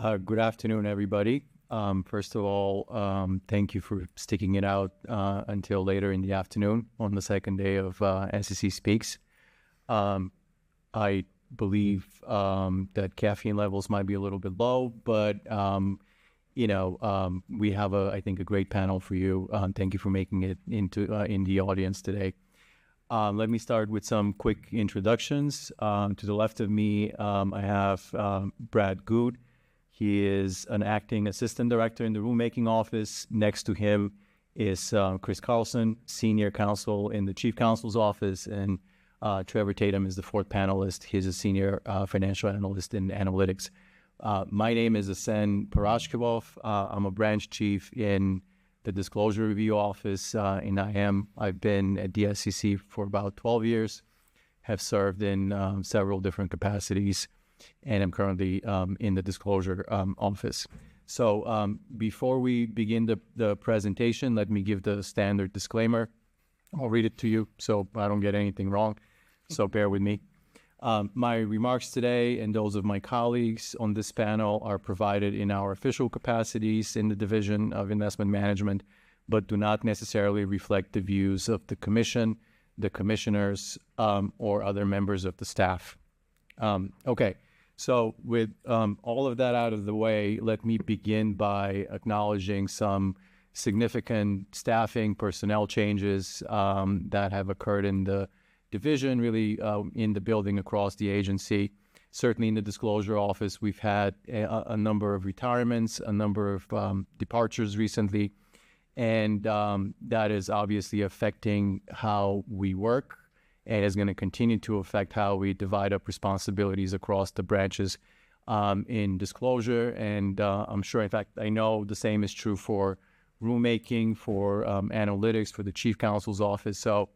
Good afternoon, everybody. First of all, thank you for sticking it out until later in the afternoon on the second day of SEC Speaks. I believe that caffeine levels might be a little bit low, but we have I think, a great panel for you. Thank you for making it into in the audience today. Let me start with some quick introductions. To the left of me, I have Brad Good. He is an acting assistant director in the rulemaking office. Next to him is Chris Carlson, senior counsel in the chief counsel's office, and Trevor Tatum is the fourth panelist. He's a senior financial analyst in analytics. My name is Asen Parashkevov. I'm a branch chief in the Disclosure Review Office in IM. I've been at the SEC for about 12 years, have served in several different capacities, and I'm currently in the Disclosure Office. So before we begin the presentation, let me give the standard disclaimer. I'll read it to you so I don't get anything wrong, so bear with me. My remarks today and those of my colleagues on this panel are provided in our official capacities in the Division of Investment Management, but do not necessarily reflect the views of the Commission, the commissioners, or other members of the staff. Okay, so with all of that out of the way, let me begin by acknowledging some significant staffing personnel changes that have occurred in the division, really in the building across the agency. Certainly in the Disclosure Office, we've had a number of retirements, a number of departures recently, and that is obviously affecting how we work and is going to continue to affect how we divide up responsibilities across the branches in Disclosure. And I'm sure, in fact, I know the same is true for rulemaking, for analytics, for the Chief Counsel's Office. So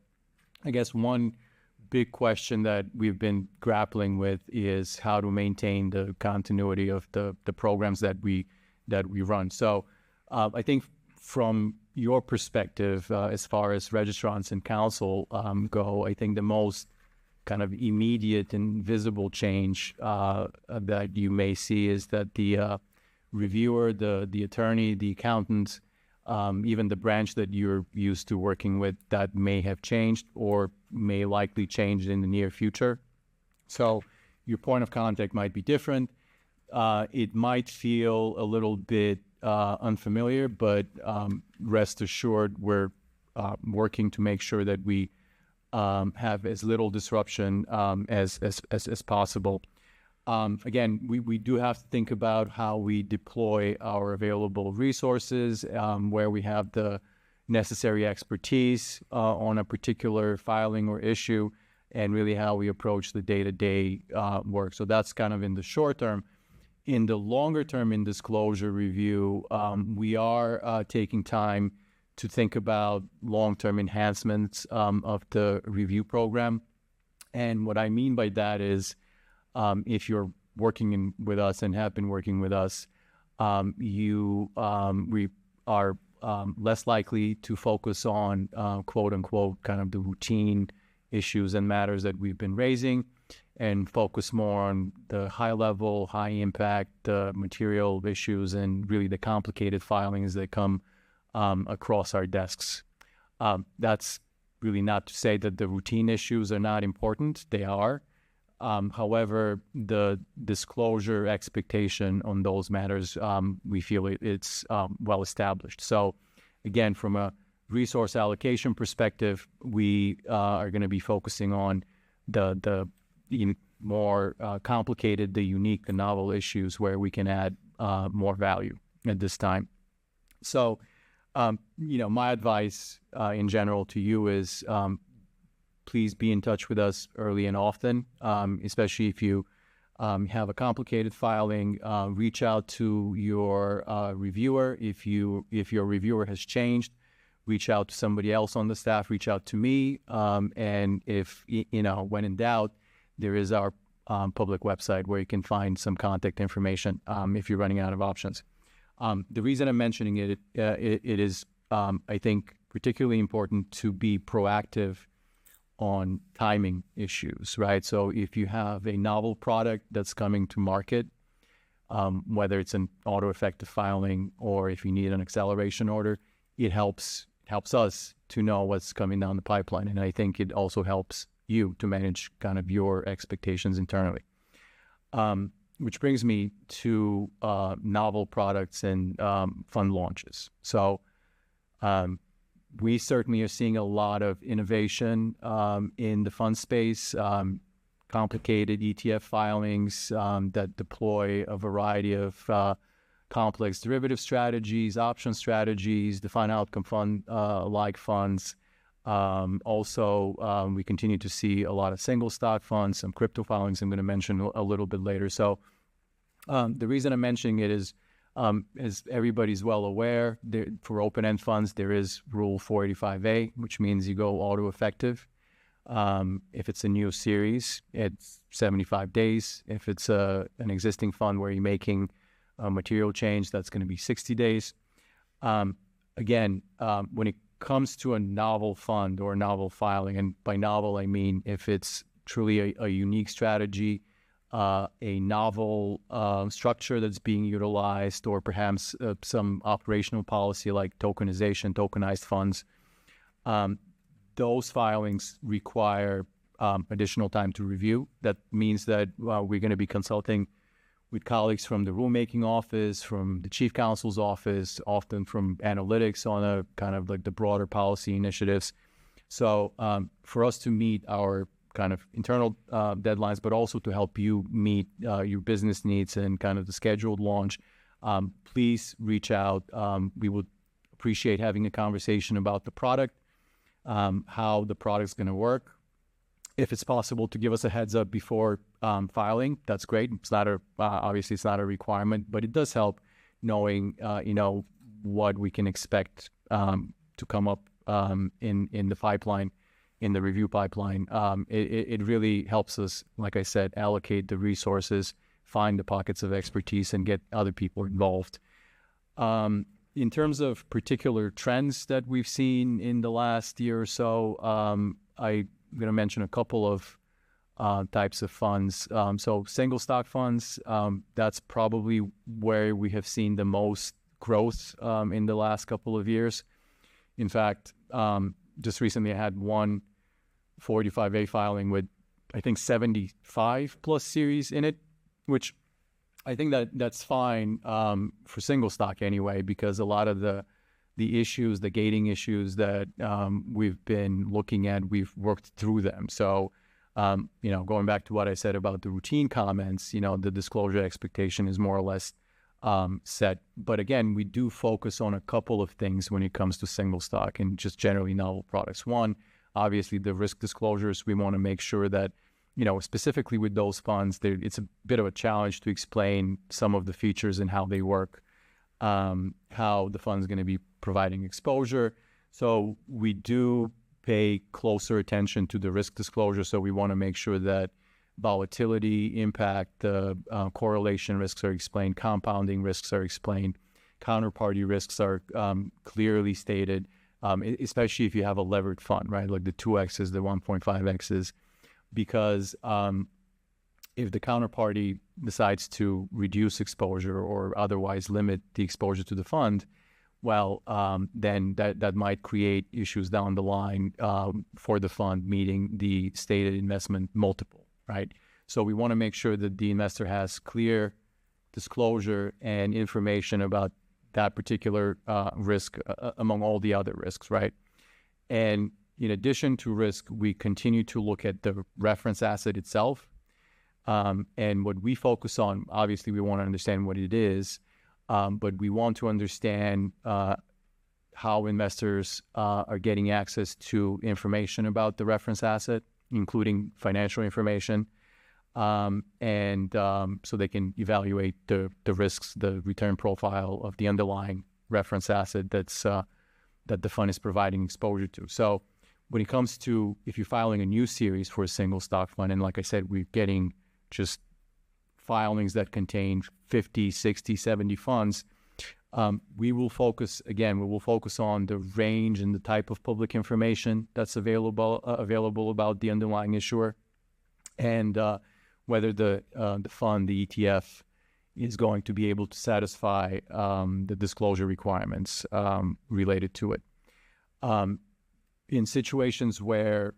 I guess one big question that we've been grappling with is how to maintain the continuity of the programs that we run. So I think from your perspective, as far as registrants and counsel go, I think the most kind of immediate and visible change that you may see is that the reviewer, the attorney, the accountant, even the branch that you're used to working with, that may have changed or may likely change in the near future. So your point of contact might be different. It might feel a little bit unfamiliar, but rest assured we're working to make sure that we have as little disruption as possible. Again, we do have to think about how we deploy our available resources, where we have the necessary expertise on a particular filing or issue, and really how we approach the day-to-day work. So that's kind of in the short term. In the longer term, in Disclosure Review, we are taking time to think about long-term enhancements of the review program. And what I mean by that is, if you're working with us and have been working with us, we are less likely to focus on quote unquote kind of the routine issues and matters that we've been raising, and focus more on the high level, high impact material issues and really the complicated filings that come across our desks. That's really not to say that the routine issues are not important. They are. However, the disclosure expectation on those matters, we feel it's well established. So again, from a resource allocation perspective, we are going to be focusing on the more complicated, the unique, the novel issues where we can add more value at this time. So, my advice in general to you is please be in touch with us early and often, especially if you have a complicated filing. Reach out to your reviewer. If your reviewer has changed, reach out to somebody else on the staff. Reach out to me. And if when in doubt, there is our public website where you can find some contact information if you're running out of options. The reason I'm mentioning it is, I think, particularly important to be proactive on timing issues, right? So if you have a novel product that's coming to market, whether it's an auto-effective filing or if you need an acceleration order, it helps us to know what's coming down the pipeline. And I think it also helps you to manage kind of your expectations internally. Which brings me to novel products and fund launches. So we certainly are seeing a lot of innovation in the fund space, complicated ETF filings that deploy a variety of complex derivative strategies, option strategies, defined outcome fund like funds. Also, we continue to see a lot of single stock funds, some crypto filings I'm going to mention a little bit later. So the reason I'm mentioning it is, as everybody's well aware, for open-end funds, there is Rule 485A, which means you go auto-effective. If it's a new series, it's 75 days. If it's an existing fund where you're making a material change, that's going to be 60 days. Again, when it comes to a novel fund or a novel filing, and by novel, I mean if it's truly a unique strategy, a novel structure that's being utilized, or perhaps some operational policy like tokenization, tokenized funds, those filings require additional time to review. That means that we're going to be consulting with colleagues from the rulemaking office, from the chief counsel's office, often from analytics on a kind of like the broader policy initiatives. So for us to meet our kind of internal deadlines, but also to help you meet your business needs and kind of the scheduled launch, please reach out. We would appreciate having a conversation about the product, how the product's going to work. If it's possible to give us a heads up before filing, that's great. It's not obviously it's not a requirement, but it does help knowing, what we can expect to come up in the pipeline, in the review pipeline. It really helps us, like I said, allocate the resources, find the pockets of expertise, and get other people involved. In terms of particular trends that we've seen in the last year or so, I'm going to mention a couple of types of funds. So single stock funds, that's probably where we have seen the most growth in the last couple of years. In fact, just recently I had one 45A filing with, I think, 75 plus series in it, which I think that's fine for single stock anyway, because a lot of the issues, the gating issues that we've been looking at, we've worked through them. So, going back to what I said about the routine comments, the disclosure expectation is more or less set. But again, we do focus on a couple of things when it comes to single stock and just generally novel products. One, obviously the risk disclosures. We want to make sure that, specifically with those funds, it's a bit of a challenge to explain some of the features and how they work, how the fund's going to be providing exposure. So we do pay closer attention to the risk disclosure. So we want to make sure that volatility, impact, correlation risks are explained, compounding risks are explained, counterparty risks are clearly stated, especially if you have a levered fund, right? Like the 2Xs, the 1.5Xs, because if the counterparty decides to reduce exposure or otherwise limit the exposure to the fund, well, then that might create issues down the line for the fund meeting the stated investment multiple, right? So we want to make sure that the investor has clear disclosure and information about that particular risk among all the other risks, right? And in addition to risk, we continue to look at the reference asset itself. And what we focus on, obviously, we want to understand what it is, but we want to understand how investors are getting access to information about the reference asset, including financial information, and so they can evaluate the risks, the return profile of the underlying reference asset that the fund is providing exposure to. So when it comes to, if you're filing a new series for a single stock fund, and like I said, we're getting just filings that contain 50, 60, 70 funds, we will focus on the range and the type of public information that's available about the underlying issuer, and whether the fund, the ETF, is going to be able to satisfy the disclosure requirements related to it. In situations where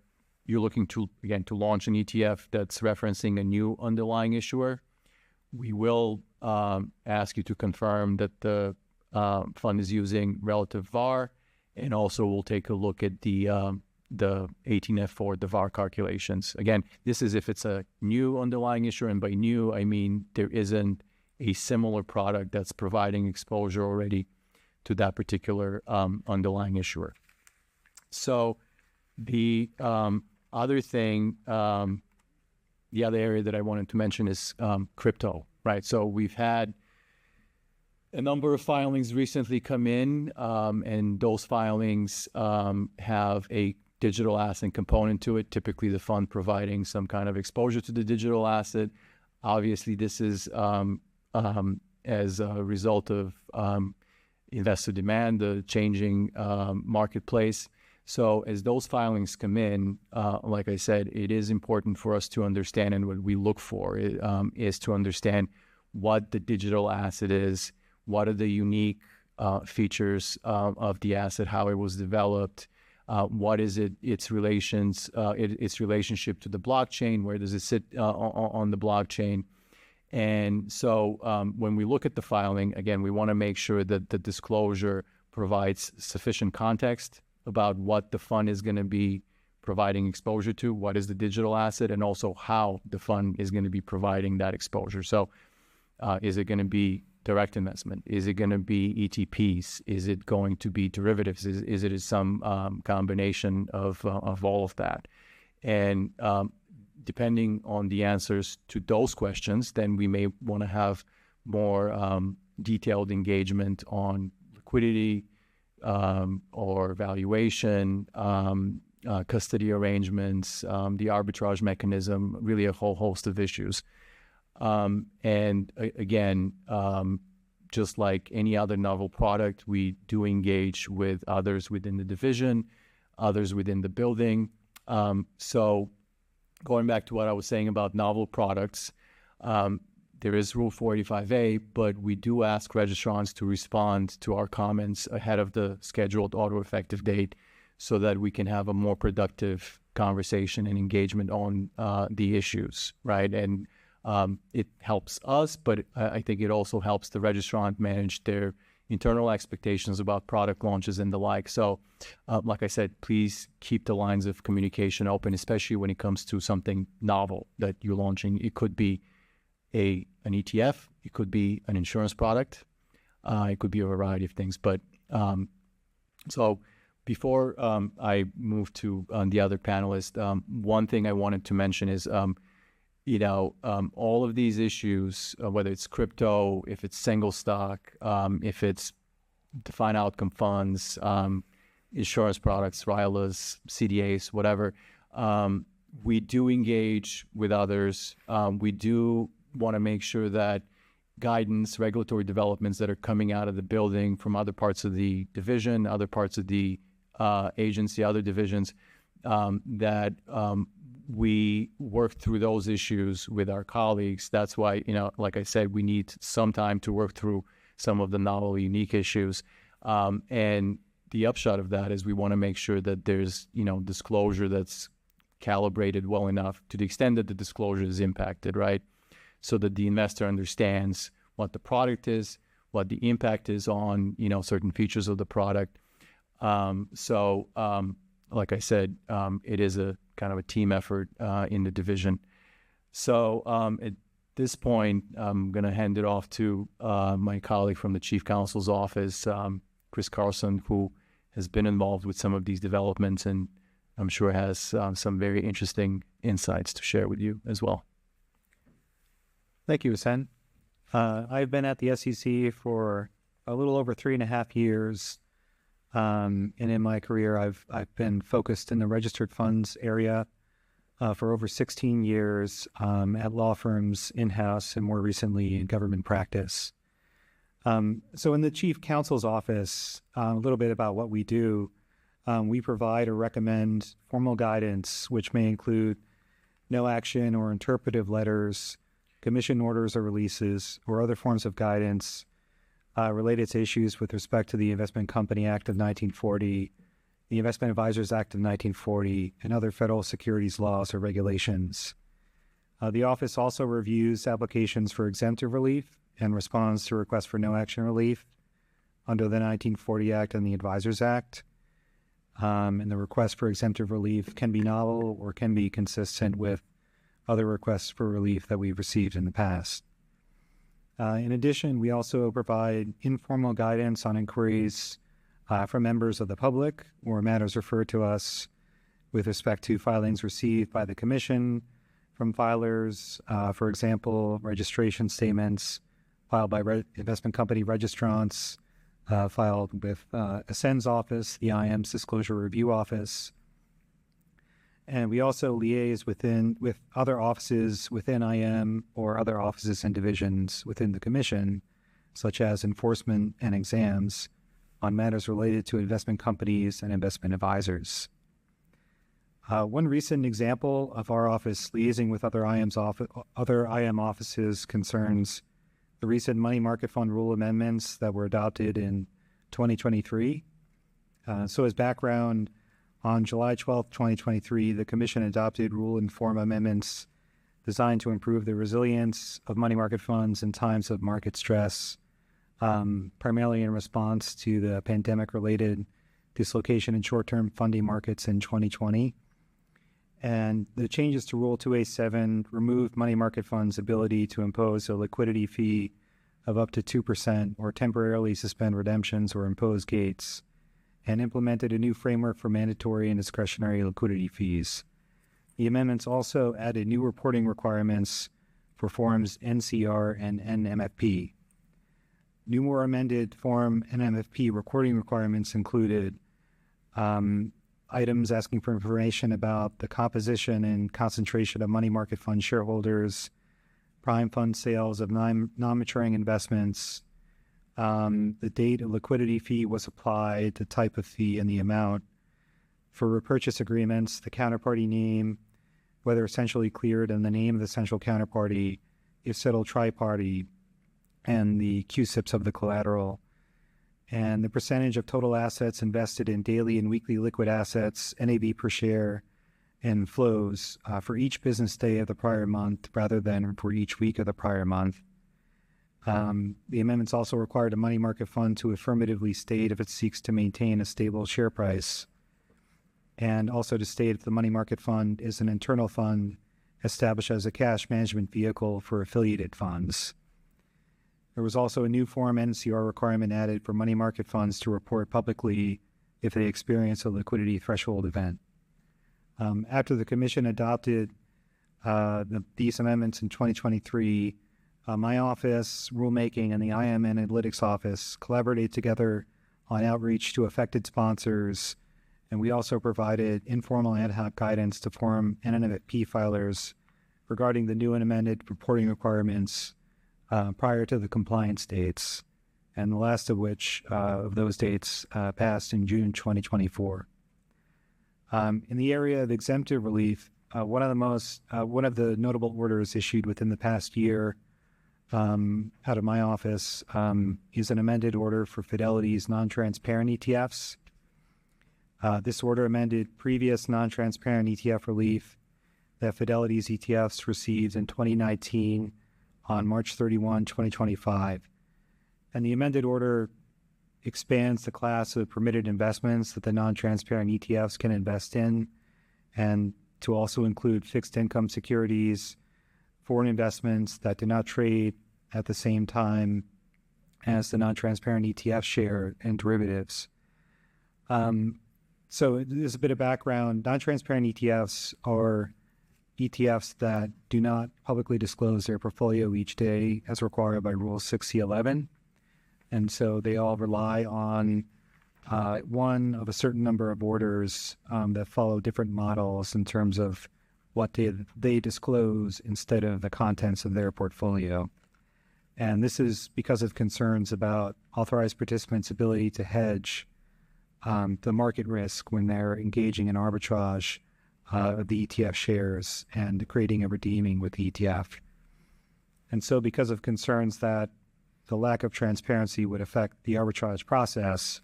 you're looking to, again, to launch an ETF that's referencing a new underlying issuer, we will ask you to confirm that the fund is using relative VAR, and also we'll take a look at the 18F4, the VAR calculations. Again, this is if it's a new underlying issuer, and by new, I mean there isn't a similar product that's providing exposure already to that particular underlying issuer. So the other thing, the other area that I wanted to mention is crypto, right? So we've had a number of filings recently come in, and those filings have a digital asset component to it, typically the fund providing some kind of exposure to the digital asset. Obviously, this is as a result of investor demand, the changing marketplace. So as those filings come in, like I said, it is important for us to understand, and what we look for is to understand what the digital asset is, what are the unique features of the asset, how it was developed, what is its relationship to the blockchain, where does it sit on the blockchain. And so when we look at the filing, again, we want to make sure that the disclosure provides sufficient context about what the fund is going to be providing exposure to, what is the digital asset, and also how the fund is going to be providing that exposure. So is it going to be direct investment? Is it going to be ETPs? Is it going to be derivatives? Is it some combination of all of that? And depending on the answers to those questions, then we may want to have more detailed engagement on liquidity, or valuation, custody arrangements, the arbitrage mechanism, really a whole host of issues. And again, just like any other novel product, we do engage with others within the division, others within the building. So going back to what I was saying about novel products, there is Rule 485A, but we do ask registrants to respond to our comments ahead of the scheduled auto-effective date so that we can have a more productive conversation and engagement on the issues, right? And it helps us, but I think it also helps the registrant manage their internal expectations about product launches and the like. So, like I said, please keep the lines of communication open, especially when it comes to something novel that you're launching. It could be an ETF, it could be an insurance product, it could be a variety of things. But so before I move to the other panelist, one thing I wanted to mention is, all of these issues, whether it's crypto, if it's single stock, if it's defined outcome funds, insurance products, RILAs, CDAs, whatever, we do engage with others. We do want to make sure that guidance, regulatory developments that are coming out of the building from other parts of the division, other parts of the agency, other divisions, that we work through those issues with our colleagues. That's why, like I said, we need some time to work through some of the novel, unique issues. And the upshot of that is we want to make sure that there's, disclosure that's calibrated well enough to the extent that the disclosure is impacted, right? So that the investor understands what the product is, what the impact is on, certain features of the product. Like I said, it is a kind of a team effort in the division. So at this point, I'm going to hand it off to my colleague from the Chief Counsel's office, Chris Carlson, who has been involved with some of these developments and I'm sure has some very interesting insights to share with you as well. Thank you, Hussein. I've been at the SEC for a little over 3.5 years. And in my career, I've been focused in the registered funds area for over 16 years at law firms, in-house, and more recently in government practice. So in the Chief Counsel's office, a little bit about what we do. We provide or recommend formal guidance, which may include no action or interpretive letters commission orders or releases, or other forms of guidance related to issues with respect to the Investment Company Act of 1940, the Investment Advisors Act of 1940, and other federal securities laws or regulations. The office also reviews applications for exemptive relief and responds to requests for no action relief under the 1940 Act and the Advisors Act. And the request for exemptive relief can be novel or can be consistent with other requests for relief that we've received in the past. In addition, we also provide informal guidance on inquiries from members of the public or matters referred to us with respect to filings received by the Commission from filers, for example, registration statements filed by investment company registrants, filed with Ascend's office, the IM's Disclosure Review Office. And we also liaise with other offices within IM or other offices and divisions within the Commission, such as enforcement and exams, on matters related to investment companies and investment advisors. One recent example of our office liaising with other IM offices concerns the recent money market fund rule amendments that were adopted in 2023. So as background, on July 12, 2023, the Commission adopted rule and form amendments designed to improve the resilience of money market funds in times of market stress, primarily in response to the pandemic-related dislocation in short-term funding markets in 2020. And the changes to Rule 2A7 removed money market funds' ability to impose a liquidity fee of up to 2% or temporarily suspend redemptions or impose gates, and implemented a new framework for mandatory and discretionary liquidity fees. The amendments also added new reporting requirements for forms NCR and NMFP. New or amended form NMFP reporting requirements included items asking for information about the composition and concentration of money market fund shareholders, prime fund sales of non-maturing investments, the date a liquidity fee was applied, the type of fee and the amount. For repurchase agreements, the counterparty name, whether essentially cleared, and the name of the central counterparty, if settled tri-party, and the CUSIPs of the collateral, and the percentage of total assets invested in daily and weekly liquid assets, NAV per share, and flows for each business day of the prior month rather than for each week of the prior month. The amendments also required a money market fund to affirmatively state if it seeks to maintain a stable share price, and also to state if the money market fund is an internal fund established as a cash management vehicle for affiliated funds. There was also a new form NCR requirement added for money market funds to report publicly if they experience a liquidity threshold event. After the Commission adopted these amendments in 2023, my office, rulemaking, and the IM Analytics Office collaborated together on outreach to affected sponsors, and we also provided informal ad hoc guidance to form NMFP filers regarding the new and amended reporting requirements prior to the compliance dates, and the last of which of those dates passed in June 2024. In the area of exemptive relief, one of the notable orders issued within the past year out of my office is an amended order for Fidelity's non-transparent ETFs. This order amended previous non-transparent ETF relief that Fidelity's ETFs received in 2019 on March 31, 2025. And the amended order expands the class of permitted investments that the non-transparent ETFs can invest in, and to also include fixed income securities, foreign investments that do not trade at the same time as the non-transparent ETF share, and derivatives. So there's a bit of background. Non-transparent ETFs are ETFs that do not publicly disclose their portfolio each day as required by Rule 6C11. And so they all rely on one of a certain number of orders that follow different models in terms of what they disclose instead of the contents of their portfolio. And this is because of concerns about authorized participants' ability to hedge the market risk when they're engaging in arbitrage of the ETF shares and creating and redeeming with the ETF. And so because of concerns that the lack of transparency would affect the arbitrage process,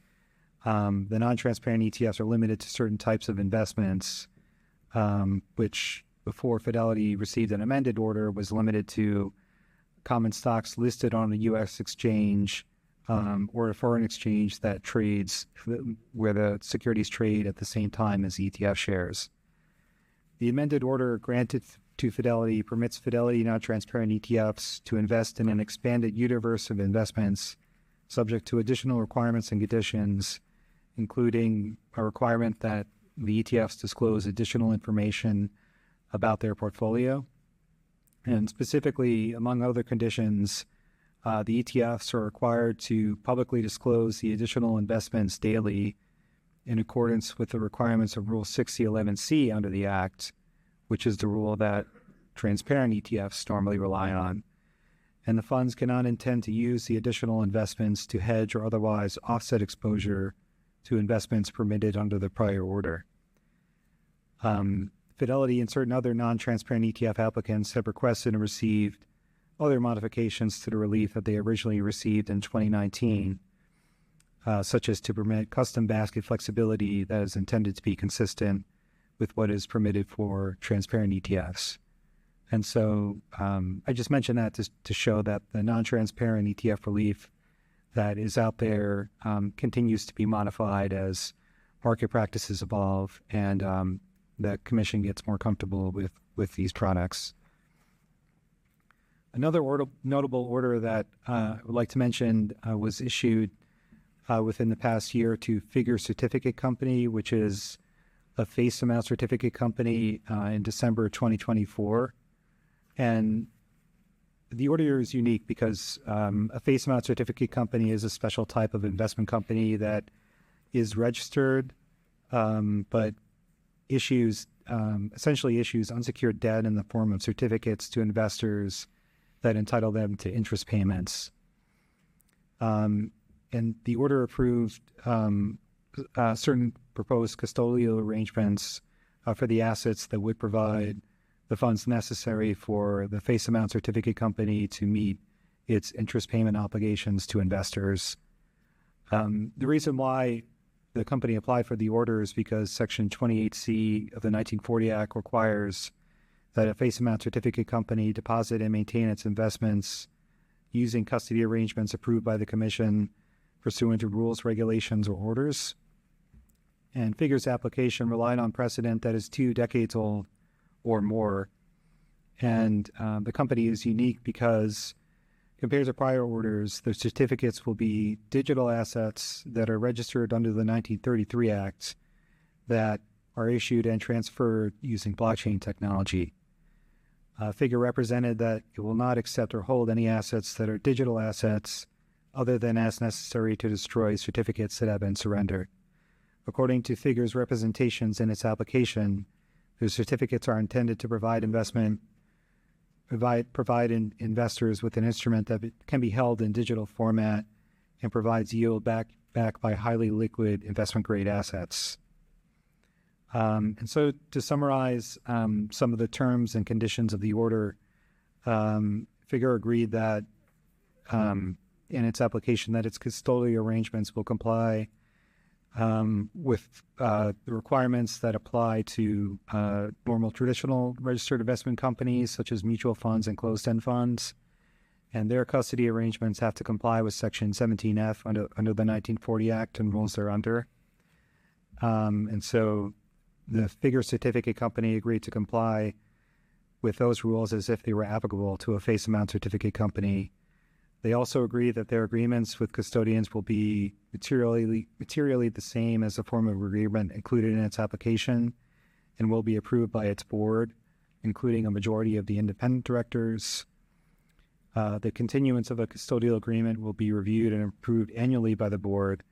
the non-transparent ETFs are limited to certain types of investments, which before Fidelity received an amended order was limited to common stocks listed on a U.S. exchange or a foreign exchange that trades where the securities trade at the same time as ETF shares. The amended order granted to Fidelity permits Fidelity non-transparent ETFs to invest in an expanded universe of investments subject to additional requirements and conditions, including a requirement that the ETFs disclose additional information about their portfolio. And specifically, among other conditions, the ETFs are required to publicly disclose the additional investments daily in accordance with the requirements of Rule 6011C under the Act, which is the rule that transparent ETFs normally rely on. And the funds cannot intend to use the additional investments to hedge or otherwise offset exposure to investments permitted under the prior order. Fidelity and certain other non-transparent ETF applicants have requested and received other modifications to the relief that they originally received in 2019, such as to permit custom basket flexibility that is intended to be consistent with what is permitted for transparent ETFs. And so I just mentioned that to show that the non-transparent ETF relief that is out there continues to be modified as market practices evolve and the Commission gets more comfortable with these products. Another notable order that I would like to mention was issued within the past year to Figure Certificate Company, which is a face amount certificate company in December 2024. And the order is unique because a face amount certificate company is a special type of investment company that is registered, but essentially issues unsecured debt in the form of certificates to investors that entitle them to interest payments. And the order approved certain proposed custodial arrangements for the assets that would provide the funds necessary for the face amount certificate company to meet its interest payment obligations to investors. The reason why the company applied for the order is because Section 28C of the 1940 Act requires that a face amount certificate company deposit and maintain its investments using custody arrangements approved by the Commission pursuant to rules, regulations, or orders. And Figure's application relied on precedent that is 2 decades old or more. And the company is unique because compared to prior orders, the certificates will be digital assets that are registered under the 1933 Act that are issued and transferred using blockchain technology. Figure represented that it will not accept or hold any assets that are digital assets other than as necessary to destroy certificates that have been surrendered. According to Figure's representations in its application, the certificates are intended to provide investors with an instrument that can be held in digital format and provides yield backed by highly liquid investment-grade assets. And so to summarize some of the terms and conditions of the order, Figure agreed that in its application that its custodial arrangements will comply with the requirements that apply to normal traditional registered investment companies such as mutual funds and closed-end funds. And their custody arrangements have to comply with Section 17F under the 1940 Act and rules thereunder. And so the Figure Certificate Company agreed to comply with those rules as if they were applicable to a face amount certificate company. They also agree that their agreements with custodians will be materially the same as the form of agreement included in its application and will be approved by its board, including a majority of the independent directors. The continuance of a custodial agreement will be reviewed and approved annually by the board.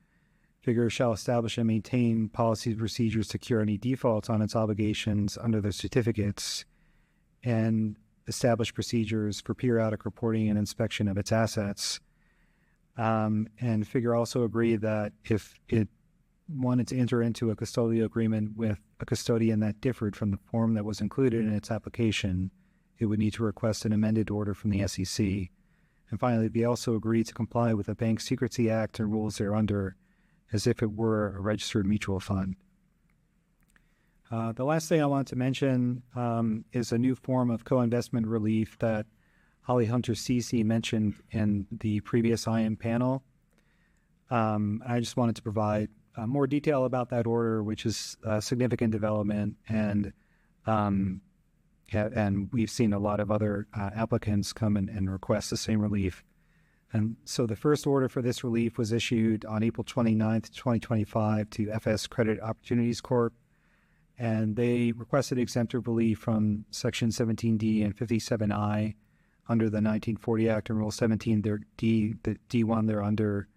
Figure shall establish and maintain policies and procedures to cure any defaults on its obligations under the certificates and establish procedures for periodic reporting and inspection of its assets. And Figure also agreed that if it wanted to enter into a custodial agreement with a custodian that differed from the form that was included in its application, it would need to request an amended order from the SEC. And finally, they also agreed to comply with the Bank Secrecy Act and rules thereunder as if it were a registered mutual fund. The last thing I want to mention is a new form of co-investment relief that Holly Hunter-Cece mentioned in the previous IM panel. I just wanted to provide more detail about that order, which is a significant development, and we've seen a lot of other applicants come and request the same relief. And so the first order for this relief was issued on April 29th, 2025 to FS Credit Opportunities Corp., and they requested exemptive relief from Section 17D and 57I under the 1940 Act and Rule 17. The D1 they're under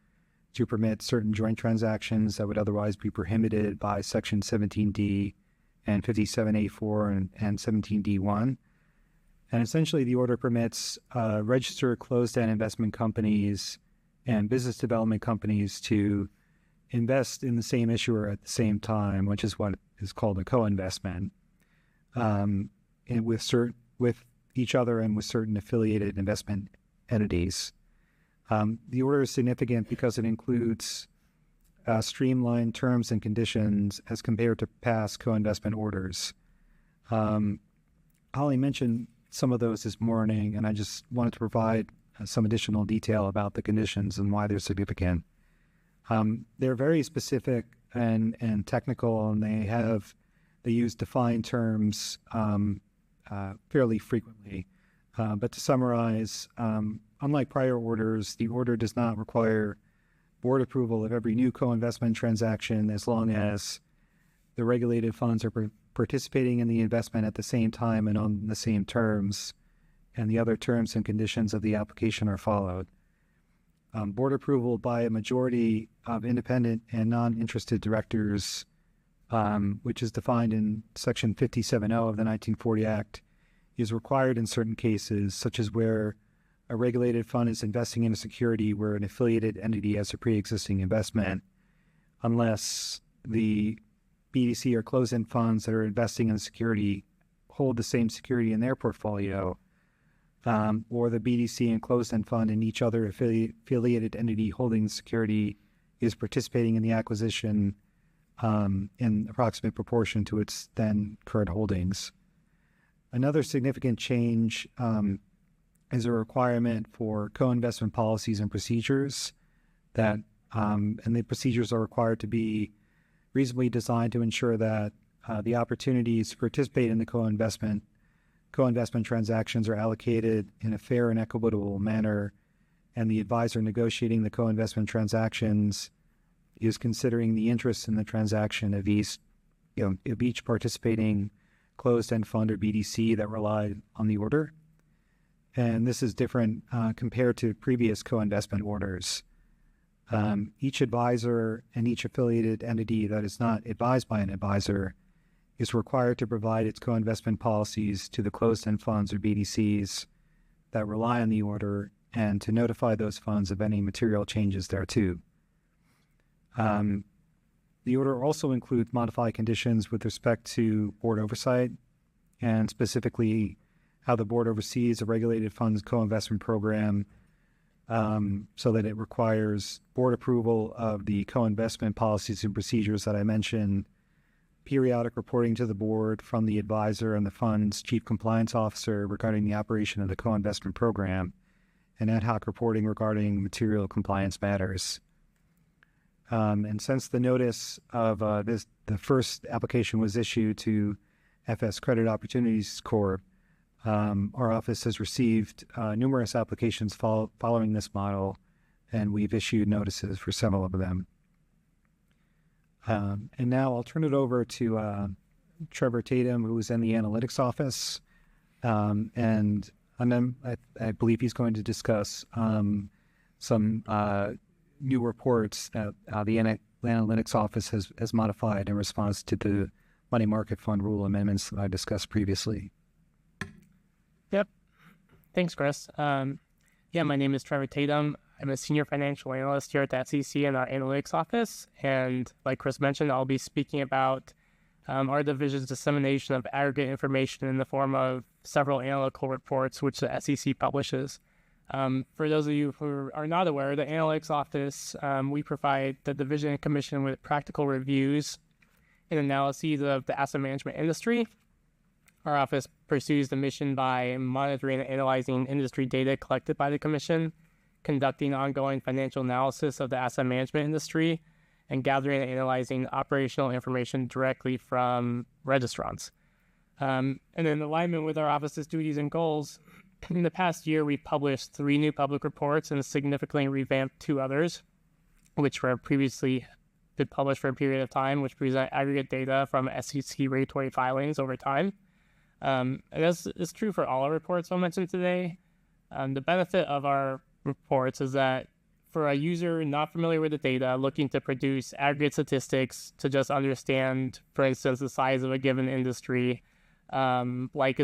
to permit certain joint transactions that would otherwise be prohibited by Section 17D and 57A4 and 17D1. And essentially, the order permits registered closed-end investment companies and business development companies to invest in the same issuer at the same time, which is what is called a co-investment, and with each other and with certain affiliated investment entities. The order is significant because it includes streamlined terms and conditions as compared to past co-investment orders. Holly mentioned some of those this morning, and I just wanted to provide some additional detail about the conditions and why they're significant. They're very specific and technical, and they use defined terms fairly frequently. But to summarize, unlike prior orders, the order does not require board approval of every new co-investment transaction as long as the regulated funds are participating in the investment at the same time and on the same terms, and the other terms and conditions of the application are followed. Board approval by a majority of independent and non-interested directors, which is defined in Section 57O of the 1940 Act, is required in certain cases, such as where a regulated fund is investing in a security where an affiliated entity has a pre-existing investment, unless the BDC or closed-end funds that are investing in the security hold the same security in their portfolio, or the BDC and closed-end fund and each other affiliated entity holding the security is participating in the acquisition in approximate proportion to its then current holdings. Another significant change is a requirement for co-investment policies and procedures that, and the procedures are required to be reasonably designed to ensure that the opportunities to participate in the co-investment transactions are allocated in a fair and equitable manner, and the advisor negotiating the co-investment transactions is considering the interests in the transaction of each participating closed-end fund or BDC that relied on the order. And this is different compared to previous co-investment orders. Each advisor and each affiliated entity that is not advised by an advisor is required to provide its co-investment policies to the closed-end funds or BDCs that rely on the order and to notify those funds of any material changes thereto. The order also includes modified conditions with respect to board oversight, and specifically how the board oversees a regulated funds co-investment program, so that it requires board approval of the co-investment policies and procedures that I mentioned, periodic reporting to the board from the advisor and the fund's chief compliance officer regarding the operation of the co-investment program, and ad hoc reporting regarding material compliance matters. And since the notice of the first application was issued to FS Credit Opportunities Corp., our office has received numerous applications following this model, and we've issued notices for several of them. And now I'll turn it over to Trevor Tatum, who is in the analytics office, and then I believe he's going to discuss some new reports that the analytics office has modified in response to the money market fund rule amendments that I discussed previously. Yep. Thanks, Chris. My name is Trevor Tatum. I'm a senior financial analyst here at the SEC in our analytics office. And like Chris mentioned, I'll be speaking about our division's dissemination of aggregate information in the form of several analytical reports, which the SEC publishes. For those of you who are not aware, the Analytics Office, we provide the Division and Commission with practical reviews and analyses of the asset management industry. Our office pursues the mission by monitoring and analyzing industry data collected by the Commission, conducting ongoing financial analysis of the asset management industry, and gathering and analyzing operational information directly from registrants. And in alignment with our office's duties and goals, in the past year, we've published 3 new public reports and significantly revamped 2 others, which were previously been published for a period of time, which present aggregate data from SEC regulatory filings over time. And this is true for all our reports I'll mention today. The benefit of our reports is that for a user not familiar with the data, looking to produce aggregate statistics to just understand, for instance, the size of a given industry, like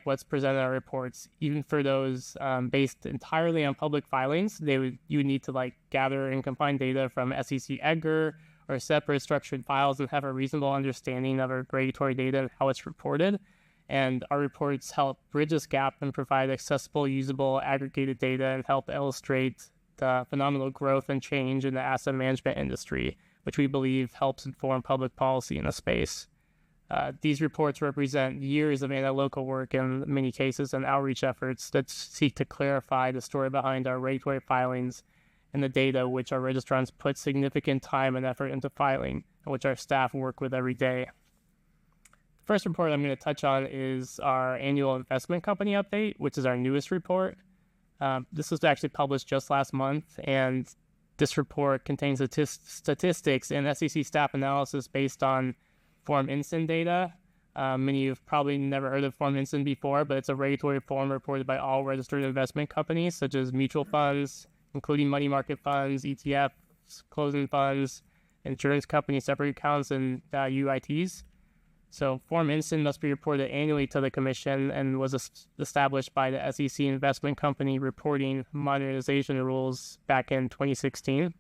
what's presented in our reports, even for those based entirely on public filings, you would need to gather and combine data from SEC EDGAR or separate structured files and have a reasonable understanding of our regulatory data and how it's reported. And our reports help bridge this gap and provide accessible, usable, aggregated data and help illustrate the phenomenal growth and change in the asset management industry, which we believe helps inform public policy in the space. These reports represent years of analytical work in many cases and outreach efforts that seek to clarify the story behind our regulatory filings and the data which our registrants put significant time and effort into filing, and which our staff work with every day. The first report I'm going to touch on is our annual investment company update, which is our newest report. This was actually published just last month, and this report contains statistics and SEC staff analysis based on Form INSIN data. Many of you have probably never heard of Form INSIN before, but it's a regulatory form reported by all registered investment companies, such as mutual funds, including money market funds, ETFs, closed-end funds, insurance companies, separate accounts, and UITs. So Form INSIN must be reported annually to the Commission and was established by the SEC Investment Company Reporting Modernization Rules back in 2016.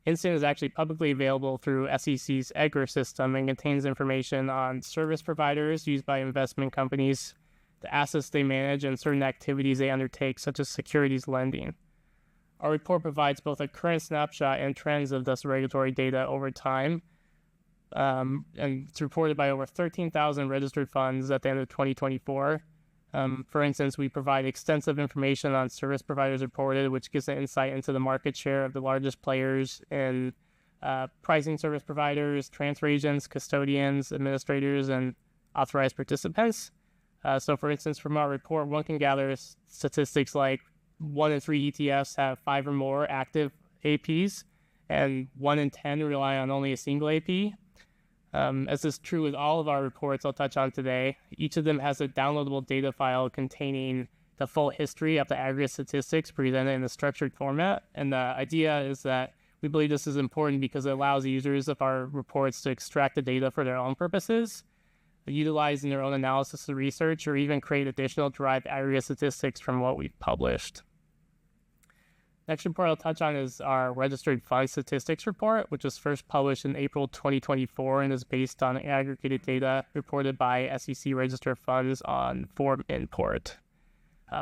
INSIN is actually publicly available through SEC's EDGAR system and contains information on service providers used by investment companies, the assets they manage, and certain activities they undertake, such as securities lending. Our report provides both a current snapshot and trends of this regulatory data over time, and it's reported by over 13,000 registered funds at the end of 2024. For instance, we provide extensive information on service providers reported, which gives an insight into the market share of the largest players in pricing service providers, transfer agents, custodians, administrators, and authorized participants. So for instance, from our report, one can gather statistics like 1 in 3 ETFs have 5 or more active APs, and 1 in 10 rely on only a single AP. As is true with all of our reports I'll touch on today, each of them has a downloadable data file containing the full history of the aggregate statistics presented in a structured format. And the idea is that we believe this is important because it allows users of our reports to extract the data for their own purposes, utilize in their own analysis or research, or even create additional derived aggregate statistics from what we've published. Next report I'll touch on is our Registered Fund Statistics Report, which was first published in April 2024 and is based on aggregated data reported by SEC registered funds on Form Import.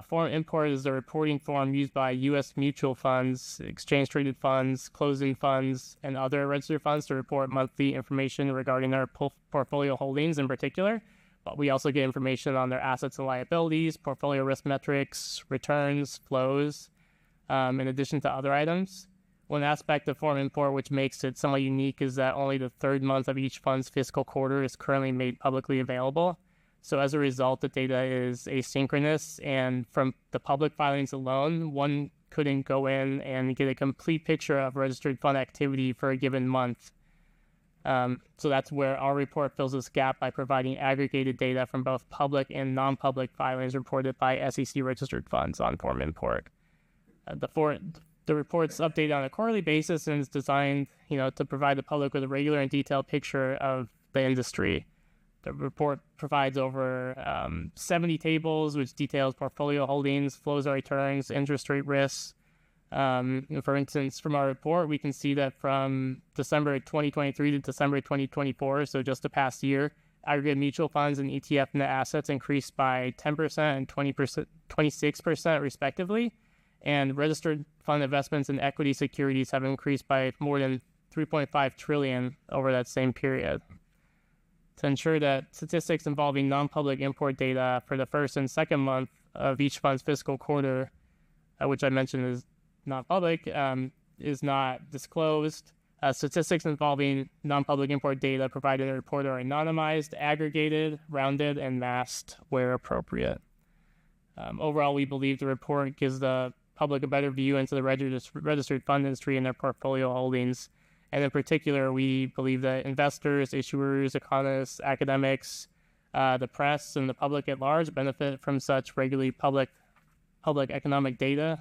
Form Import is the reporting form used by U.S. mutual funds, exchange-traded funds, closed-end funds, and other registered funds to report monthly information regarding their portfolio holdings in particular. But we also get information on their assets and liabilities, portfolio risk metrics, returns, flows, in addition to other items. One aspect of Form Import which makes it somewhat unique is that only the third month of each fund's fiscal quarter is currently made publicly available. So as a result, the data is asynchronous, and from the public filings alone, one couldn't go in and get a complete picture of registered fund activity for a given month. So that's where our report fills this gap by providing aggregated data from both public and non-public filings reported by SEC registered funds on Form Import. The report's updated on a quarterly basis and is designed, to provide the public with a regular and detailed picture of the industry. The report provides over 70 tables, which details portfolio holdings, flows and returns, interest rate risks, For instance, from our report, we can see that from December 2023 to December 2024, so just the past year, aggregate mutual funds and ETF net assets increased by 10% and 26% respectively, and registered fund investments in equity securities have increased by more than 3.5 trillion over that same period. To ensure that statistics involving non-public import data for the first and second month of each fund's fiscal quarter, which I mentioned is not public, is not disclosed. Statistics involving non-public import data provided in the report are anonymized, aggregated, rounded, and masked where appropriate. Overall, we believe the report gives the public a better view into the registered fund industry and their portfolio holdings. And in particular, we believe that investors, issuers, economists, academics, the press, and the public at large benefit from such regularly published economic data,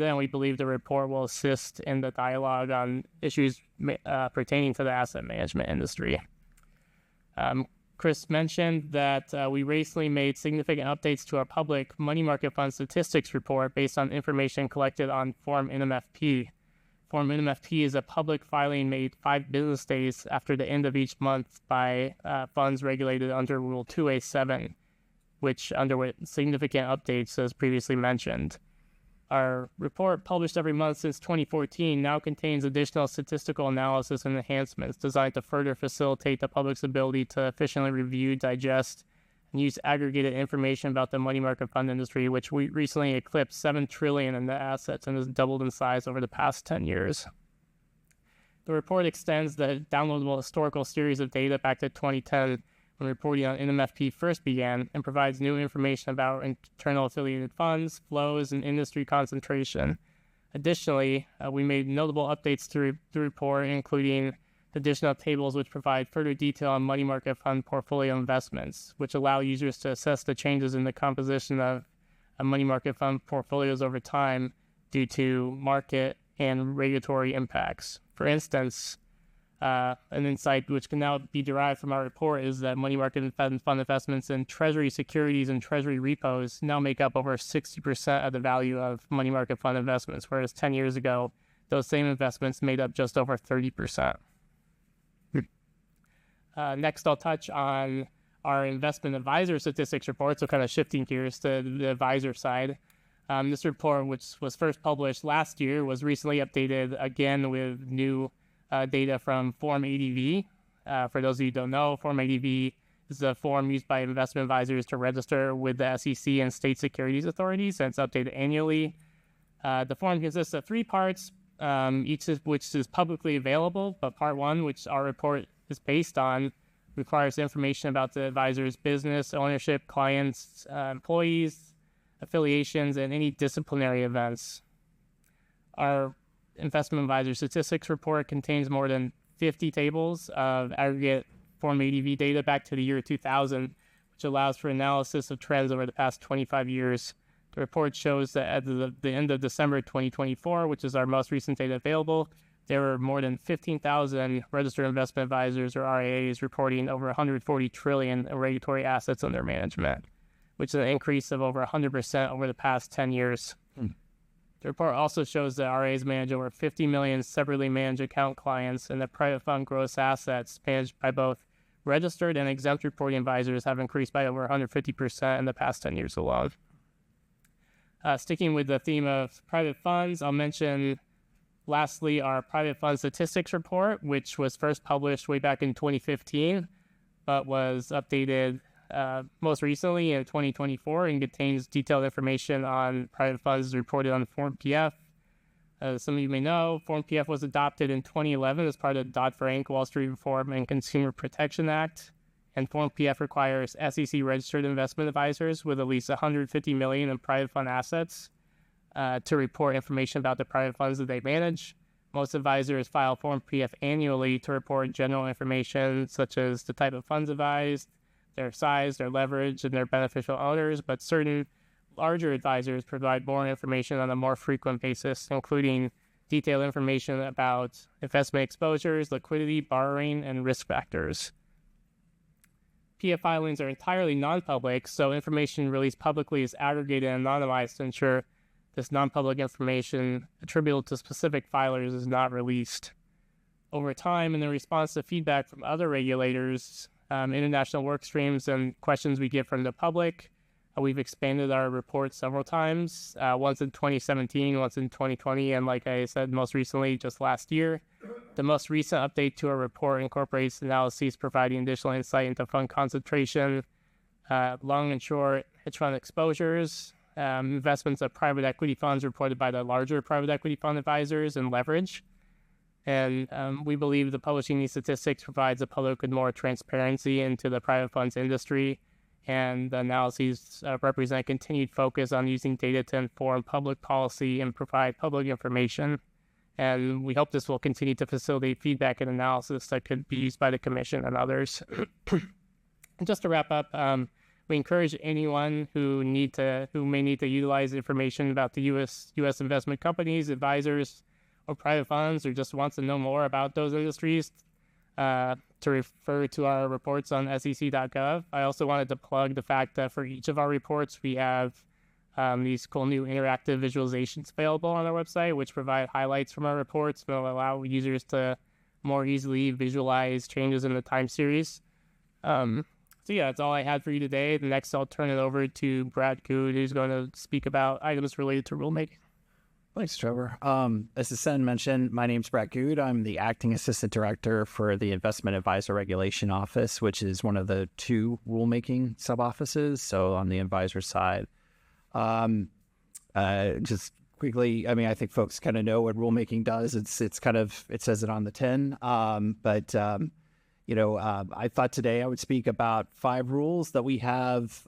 and we believe the report will assist in the dialogue on issues pertaining to the asset management industry. Chris mentioned that we recently made significant updates to our public money market fund statistics report based on information collected on Form NMFP. Form NMFP is a public filing made 5 business days after the end of each month by funds regulated under Rule 2A7, which underwent significant updates as previously mentioned. Our report, published every month since 2014, now contains additional statistical analysis and enhancements designed to further facilitate the public's ability to efficiently review, digest, and use aggregated information about the money market fund industry, which we recently eclipsed 7 trillion in net assets and has doubled in size over the past 10 years. The report extends the downloadable historical series of data back to 2010, when reporting on NMFP first began, and provides new information about internal affiliated funds, flows, and industry concentration. Additionally, we made notable updates to the report, including additional tables which provide further detail on money market fund portfolio investments, which allow users to assess the changes in the composition of money market fund portfolios over time due to market and regulatory impacts. For instance, an insight which can now be derived from our report is that money market fund investments in treasury securities and treasury repos now make up over 60% of the value of money market fund investments, whereas 10 years ago, those same investments made up just over 30%. Next, I'll touch on our investment advisor statistics report, so kind of shifting gears to the advisor side. This report, which was first published last year, was recently updated again with new data from Form ADV. For those of you who don't know, Form ADV is a form used by investment advisors to register with the SEC and state securities authorities, and it's updated annually. The form consists of 3 parts, each of which is publicly available, but Part 1, which our report is based on, requires information about the advisor's business, ownership, clients, employees, affiliations, and any disciplinary events. Our investment advisor statistics report contains more than 50 tables of aggregate Form ADV data back to the year 2000, which allows for analysis of trends over the past 25 years. The report shows that at the end of December 2024, which is our most recent data available, there were more than 15,000 registered investment advisors, or RIAs, reporting over 140 trillion in regulatory assets under management, which is an increase of over 100% over the past 10 years. The report also shows that RIAs manage over 50 million separately managed account clients, and that private fund gross assets managed by both registered and exempt reporting advisors have increased by over 150% in the past 10 years alone. Sticking with the theme of private funds, I'll mention lastly our private fund statistics report, which was first published way back in 2015, but was updated most recently in 2024 and contains detailed information on private funds reported on Form PF. As some of you may know, Form PF was adopted in 2011 as part of the Dodd-Frank Wall Street Reform and Consumer Protection Act, and Form PF requires SEC-registered investment advisors with at least 150 million in private fund assets to report information about the private funds that they manage. Most advisors file Form PF annually to report general information such as the type of funds advised, their size, their leverage, and their beneficial owners, but certain larger advisors provide more information on a more frequent basis, including detailed information about investment exposures, liquidity, borrowing, and risk factors. PF filings are entirely non-public, so information released publicly is aggregated and anonymized to ensure this non-public information attributable to specific filers is not released. Over time, and in response to feedback from other regulators, international work streams, and questions we get from the public, we've expanded our report several times, once in 2017, once in 2020, and like I said, most recently, just last year. The most recent update to our report incorporates analyses providing additional insight into fund concentration, long and short hedge fund exposures, investments of private equity funds reported by the larger private equity fund advisors, and leverage. And we believe the publishing these statistics provides the public with more transparency into the private funds industry, and the analyses represent continued focus on using data to inform public policy and provide public information. And we hope this will continue to facilitate feedback and analysis that could be used by the Commission and others. And just to wrap up, we encourage anyone who may need to utilize information about the U.S. investment companies, advisors, or private funds, or just wants to know more about those industries, to refer to our reports on sec.gov. I also wanted to plug the fact that for each of our reports, we have these cool new interactive visualizations available on our website, which provide highlights from our reports and will allow users to more easily visualize changes in the time series. So yeah, that's all I had for you today. Next, I'll turn it over to Brad Good, who's going to speak about items related to rulemaking. Thanks, Trevor. As Asen mentioned, my name's Brad Good. I'm the Acting Assistant Director for the Investment Advisor Regulation Office, which is one of the two rulemaking sub-offices, so on the advisor side. Just quickly, I mean, I think folks kind of know what rulemaking does. It's kind of, it says it on the tin. I thought today I would speak about 5 rules that we have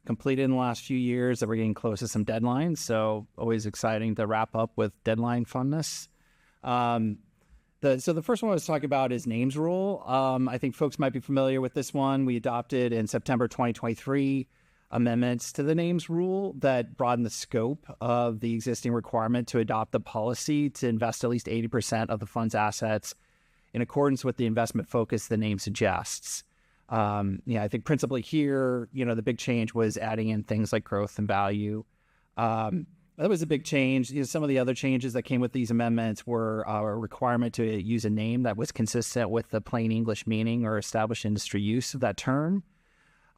completed in the last few years that we're getting close to some deadlines. So always exciting to wrap up with deadline funness. So the first one I was talking about is names rule. I think folks might be familiar with this one. We adopted in September 2023 amendments to the names rule that broaden the scope of the existing requirement to adopt the policy to invest at least 80% of the fund's assets in accordance with the investment focus the name suggests. I think principally here, the big change was adding in things like growth and value. That was a big change. Some of the other changes that came with these amendments were a requirement to use a name that was consistent with the plain English meaning or established industry use of that term.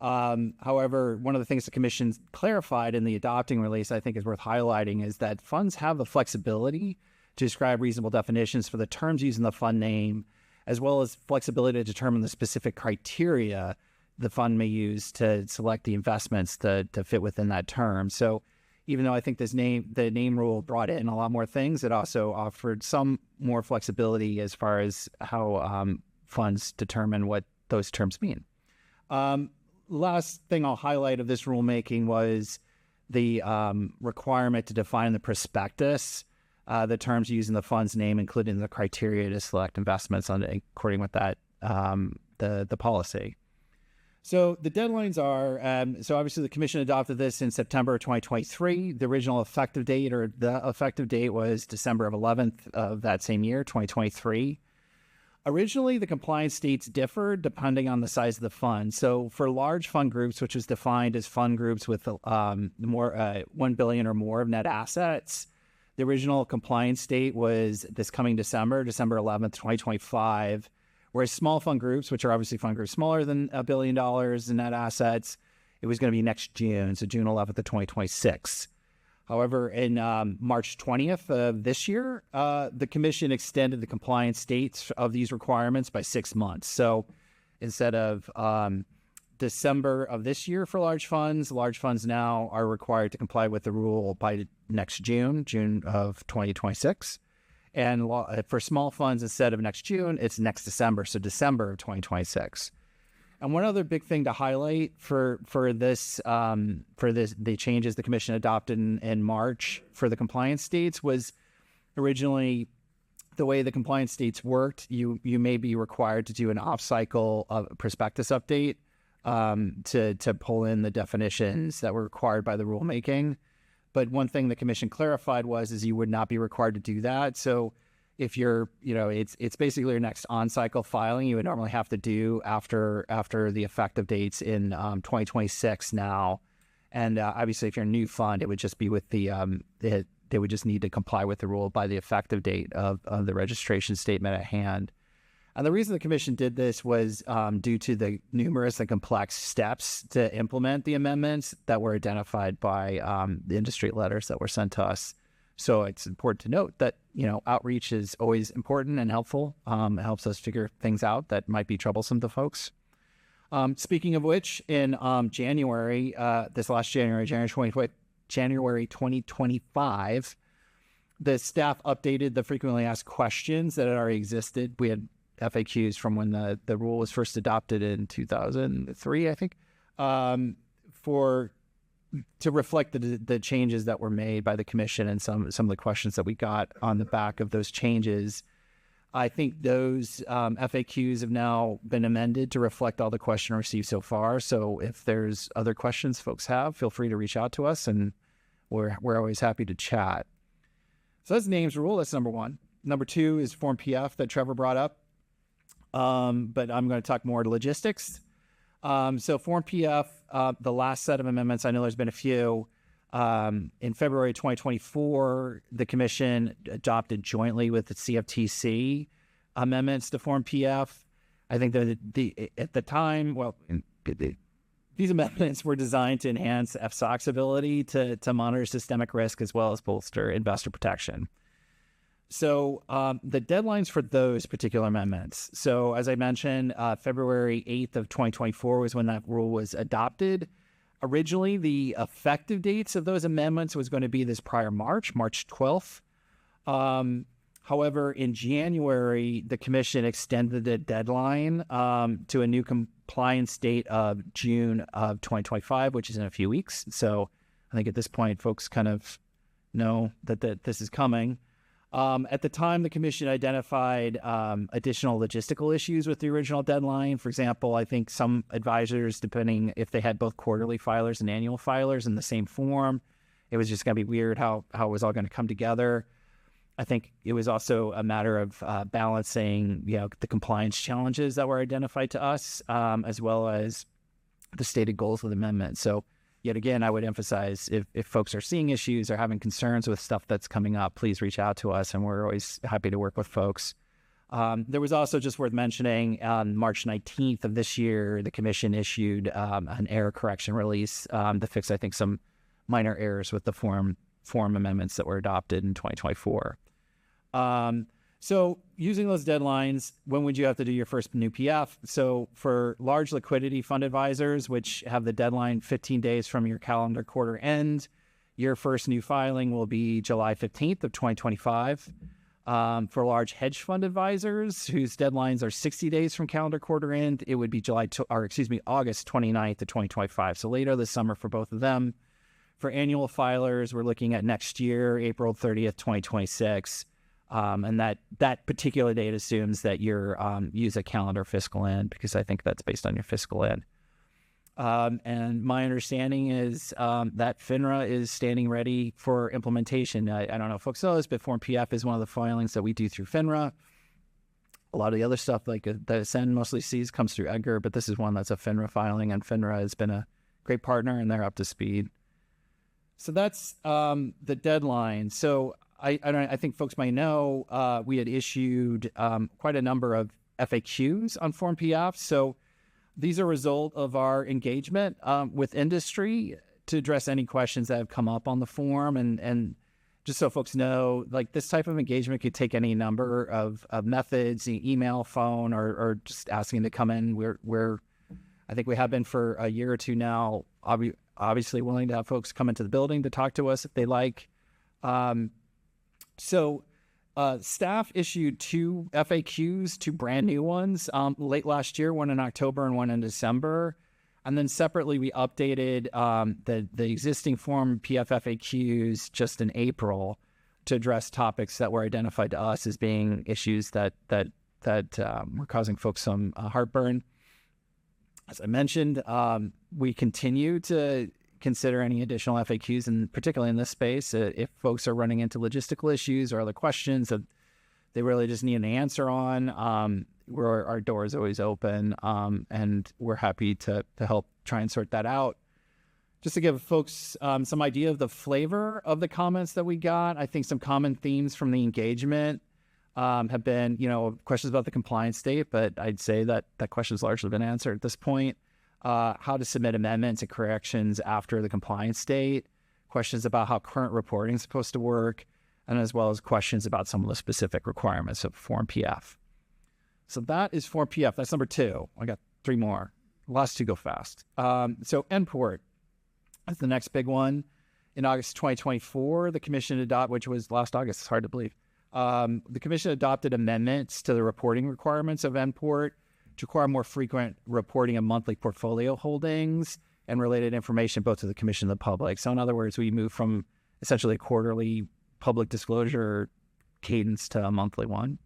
However, one of the things the Commission clarified in the adopting release I think is worth highlighting is that funds have the flexibility to describe reasonable definitions for the terms used in the fund name, as well as flexibility to determine the specific criteria the fund may use to select the investments to fit within that term. So even though I think the name rule brought in a lot more things, it also offered some more flexibility as far as how funds determine what those terms mean. Last thing I'll highlight of this rulemaking was the requirement to define the prospectus, the terms used in the fund's name, including the criteria to select investments according with that, the policy. So the deadlines are, so obviously the Commission adopted this in September 2023. The original effective date was December 11th of that same year, 2023. Originally, the compliance dates differed depending on the size of the fund. So for large fund groups, which was defined as fund groups with $1 billion or more of net assets, the original compliance date was this coming December 11th, 2025. Whereas small fund groups, which are obviously fund groups smaller than $1 billion in net assets, it was going to be next June, so June 11th of 2026. However, in March 20th of this year, the Commission extended the compliance dates of these requirements by 6 months. So instead of December of this year for large funds now are required to comply with the rule by next June of 2026. And for small funds, instead of next June, it's next December, so December of 2026. And one other big thing to highlight for the changes the Commission adopted in March for the compliance dates was originally the way the compliance dates worked. You may be required to do an off-cycle prospectus update to pull in the definitions that were required by the rulemaking. But one thing the Commission clarified is you would not be required to do that. So if you're, it's basically your next on-cycle filing you would normally have to do after the effective dates in 2026 now. And obviously, if you're a new fund, it would just be with they would just need to comply with the rule by the effective date of the registration statement at hand. And the reason the commission did this was due to the numerous and complex steps to implement the amendments that were identified by the industry letters that were sent to us. So it's important to note that, outreach is always important and helpful. It helps us figure things out that might be troublesome to folks. Speaking of which, in January, this last January 2025, the staff updated the frequently asked questions that had already existed. We had FAQs from when the rule was first adopted in 2003, I think, to reflect the changes that were made by the commission and some of the questions that we got on the back of those changes. I think those FAQs have now been amended to reflect all the questions received so far. So if there's other questions folks have, feel free to reach out to us, and we're always happy to chat. So that's names rule. That's number one. Number two is Form PF that Trevor brought up. But I'm going to talk more logistics. So Form PF, the last set of amendments, I know there's been a few. In February 2024, the commission adopted jointly with the CFTC amendments to Form PF. I think that at the time, these amendments were designed to enhance FSOC's ability to monitor systemic risk as well as bolster investor protection. So the deadlines for those particular amendments. So as I mentioned, February 8th of 2024 was when that rule was adopted. Originally, the effective dates of those amendments was going to be this prior March 12th. However, in January, the commission extended the deadline to a new compliance date of June of 2025, which is in a few weeks. So I think at this point, folks kind of know that this is coming. At the time, the commission identified additional logistical issues with the original deadline. For example, I think some advisors, depending if they had both quarterly filers and annual filers in the same form, it was just going to be weird how it was all going to come together. I think it was also a matter of balancing, the compliance challenges that were identified to us, as well as the stated goals of the amendment. So yet again, I would emphasize if folks are seeing issues or having concerns with stuff that's coming up, please reach out to us, and we're always happy to work with folks. There was also, just worth mentioning, on March 19th of this year, the commission issued an error correction release to fix, I think, some minor errors with the form amendments that were adopted in 2024. So using those deadlines, when would you have to do your first new PF? So for large liquidity fund advisors, which have the deadline 15 days from your calendar quarter end, your first new filing will be July 15th of 2025. For large hedge fund advisors whose deadlines are 60 days from calendar quarter end, it would be August 29th of 2025. So later this summer for both of them. For annual filers, we're looking at next year, April 30th, 2026. And that particular date assumes that you're use a calendar fiscal end, because I think that's based on your fiscal end. And my understanding is that FINRA is standing ready for implementation. I don't know if folks know this, but Form PF is one of the filings that we do through FINRA. A lot of the other stuff, like the Ascend mostly sees, comes through Edgar, but this is one that's a FINRA filing, and FINRA has been a great partner, and they're up to speed. So that's the deadline. So I think folks might know we had issued quite a number of FAQs on Form PF. So these are a result of our engagement with industry to address any questions that have come up on the form. And just so folks know, like, this type of engagement could take any number of methods, email, phone, or just asking to come in. We're I think we have been for a year or two now, obviously willing to have folks come into the building to talk to us if they like. So staff issued two FAQs, two brand new ones, late last year, one in October and one in December. And then separately, we updated the existing Form PF FAQs just in April to address topics that were identified to us as being issues that were causing folks some heartburn. As I mentioned, we continue to consider any additional FAQs, and particularly in this space, if folks are running into logistical issues or other questions that they really just need an answer on, our door is always open, and we're happy to help try and sort that out. Just to give folks some idea of the flavor of the comments that we got, I think some common themes from the engagement have been, questions about the compliance state, but I'd say that question's largely been answered at this point. How to submit amendments and corrections after the compliance state, questions about how current reporting is supposed to work, and as well as questions about some of the specific requirements of Form PF. So that is Form PF. That's number 2. I got 3 more. Last 2 go fast. So NPORT. That's the next big one. In August 2024, the Commission adopted, which was last August, it's hard to believe. The Commission adopted amendments to the reporting requirements of NPORT to require more frequent reporting of monthly portfolio holdings and related information both to the Commission and the public. So in other words, we moved from essentially a quarterly public disclosure cadence to a monthly one.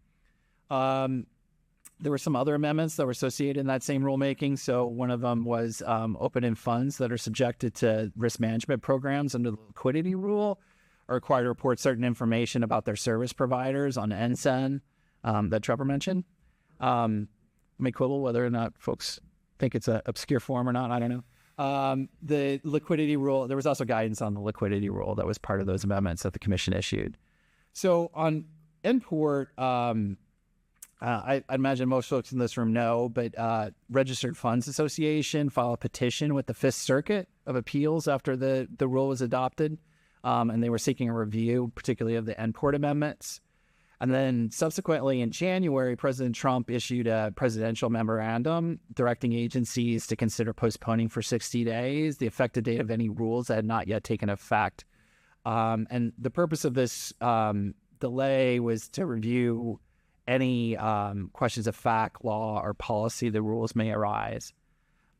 There were some other amendments that were associated in that same rulemaking. So one of them was open-end funds that are subjected to risk management programs under the liquidity rule are required to report certain information about their service providers on NSEN that Trevor mentioned. Let me quibble whether or not folks think it's an obscure form or not. I don't know. The liquidity rule, there was also guidance on the liquidity rule that was part of those amendments that the Commission issued. So on NPORT, I imagine most folks in this room know, but Registered Funds Association filed a petition with the Fifth Circuit of Appeals after the rule was adopted, and they were seeking a review, particularly of the NPORT amendments. And then subsequently in January, President Trump issued a presidential memorandum directing agencies to consider postponing for 60 days the effective date of any rules that had not yet taken effect. And the purpose of this delay was to review any questions of fact, law, or policy the rules may arise.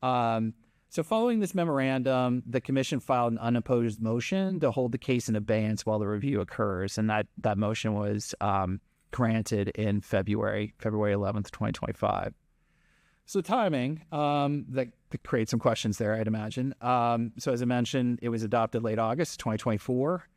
So following this memorandum, the Commission filed an unopposed motion to hold the case in abeyance while the review occurs, and that motion was granted in February 11th, 2025. So timing, that could create some questions there, I'd imagine. So as I mentioned, it was adopted late August 2024.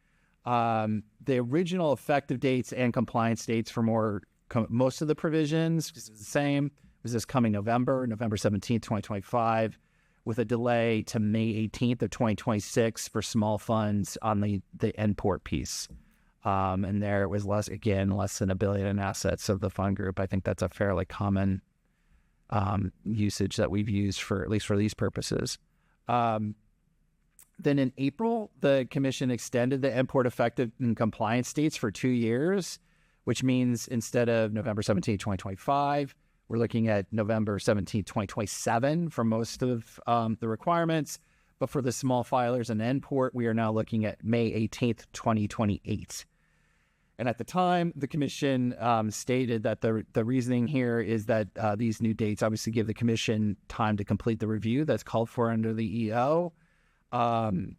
The original effective dates and compliance dates for most of the provisions was the same. It was this coming November 17th, 2025, with a delay to May 18th of 2026 for small funds on the NPORT piece. And there it was less than $1 billion in assets of the fund group. I think that's a fairly common usage that we've used for, at least for these purposes. Then in April, the Commission extended the NPORT effective and compliance dates for 2 years, which means instead of November 17, 2025, we're looking at November 17, 2027 for most of the requirements. But for the small filers and NPORT, we are now looking at May 18th, 2028. And at the time, the Commission stated that the reasoning here is that these new dates obviously give the Commission time to complete the review that's called for under the EO, and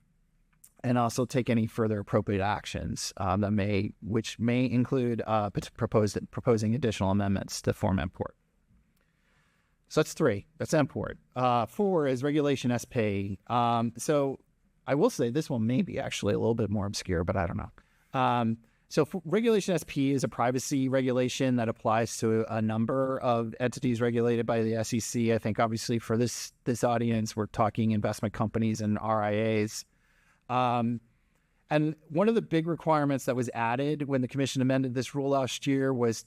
also take any further appropriate actions which may include proposing additional amendments to Form NPORT. So that's 3. That's NPORT. 4 is Regulation SP. So I will say this one may be actually a little bit more obscure, but I don't know. So Regulation SP is a privacy regulation that applies to a number of entities regulated by the SEC. I think obviously for this audience, we're talking investment companies and RIAs. And one of the big requirements that was added when the Commission amended this rule last year was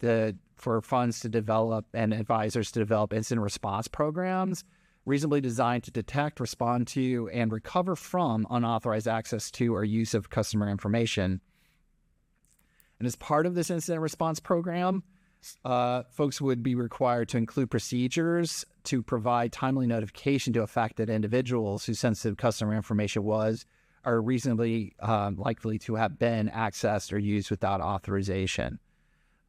for funds to develop and advisors to develop incident response programs reasonably designed to detect, respond to, and recover from unauthorized access to or use of customer information. And as part of this incident response program, folks would be required to include procedures to provide timely notification to affected individuals whose sensitive customer information are reasonably likely to have been accessed or used without authorization.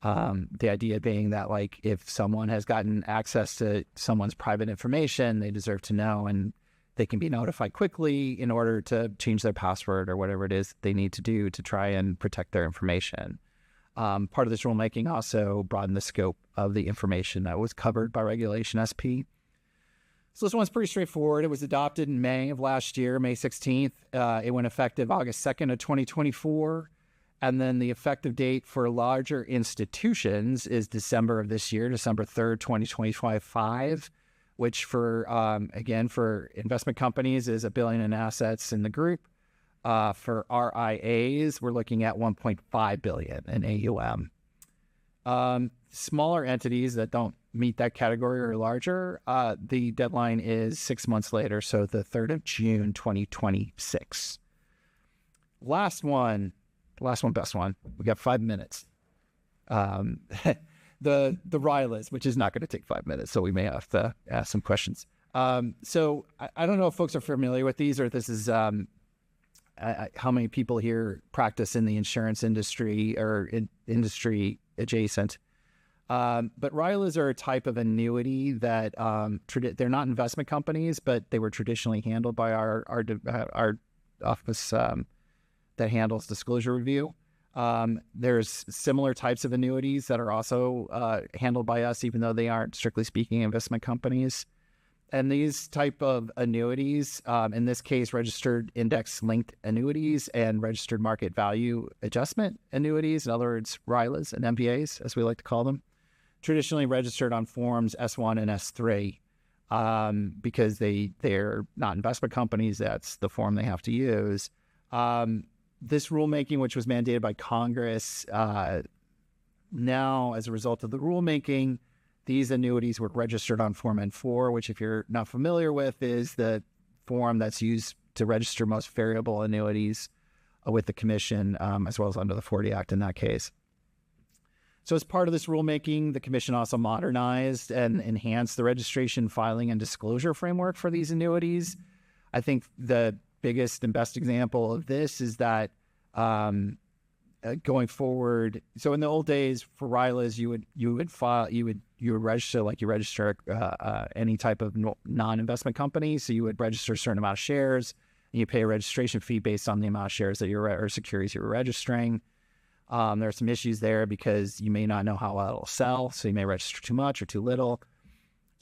The idea being that, like, if someone has gotten access to someone's private information, they deserve to know, and they can be notified quickly in order to change their password or whatever it is they need to do to try and protect their information. Part of this rulemaking also broadened the scope of the information that was covered by Regulation SP. So this one's pretty straightforward. It was adopted in May of last year, May 16th. It went effective August 2nd of 2024. And then the effective date for larger institutions is December of this year, December 3rd, 2025, which for investment companies is $1 billion in assets in the group. For RIAs, we're looking at $1.5 billion in AUM. Smaller entities that don't meet that category or larger, the deadline is 6 months later, so the 3rd of June, 2026. Last one, best one. We got 5 minutes. The RILAs, which is not going to take 5 minutes, so we may have to ask some questions. So I don't know if folks are familiar with these, or if this is how many people here practice in the insurance industry or industry adjacent. But RILAs are a type of annuity that they're not investment companies, but they were traditionally handled by our office that handles disclosure review. There's similar types of annuities that are also handled by us, even though they aren't strictly speaking investment companies. And these type of annuities, in this case, registered index-linked annuities and registered market value adjustment annuities, in other words, RILAs and MVAs, as we like to call them, traditionally registered on forms S1 and S3 because they're not investment companies. That's the form they have to use. This rulemaking, which was mandated by Congress, now as a result of the rulemaking, these annuities were registered on Form N4, which, if you're not familiar with, is the form that's used to register most variable annuities with the Commission, as well as under the 40 Act in that case. So as part of this rulemaking, the Commission also modernized and enhanced the registration, filing, and disclosure framework for these annuities. I think the biggest and best example of this is that going forward, so in the old days for RILAs, you would register like you register any type of non-investment company. So you would register a certain amount of shares, and you pay a registration fee based on the amount of shares that or securities you're registering. There are some issues there because you may not know how it'll sell, so you may register too much or too little.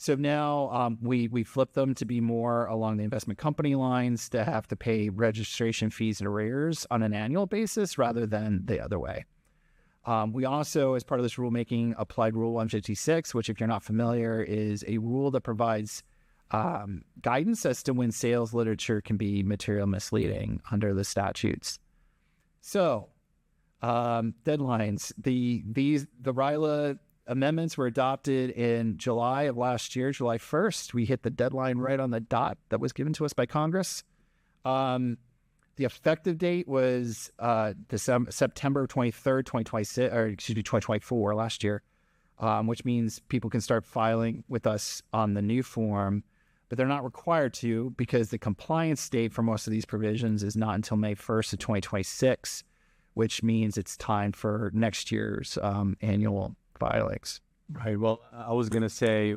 So now we flip them to be more along the investment company lines, to have to pay registration fees and arrears on an annual basis rather than the other way. We also, as part of this rulemaking, applied Rule 156, which, if you're not familiar, is a rule that provides guidance as to when sales literature can be material misleading under the statutes. So, deadlines. The RILA amendments were adopted in July of last year, July 1st. We hit the deadline right on the dot that was given to us by Congress. The effective date was September 23rd, 2024, last year, which means people can start filing with us on the new form, but they're not required to, because the compliance date for most of these provisions is not until May 1st of 2026, which means it's time for next year's annual filings. Right. Well, I was going to say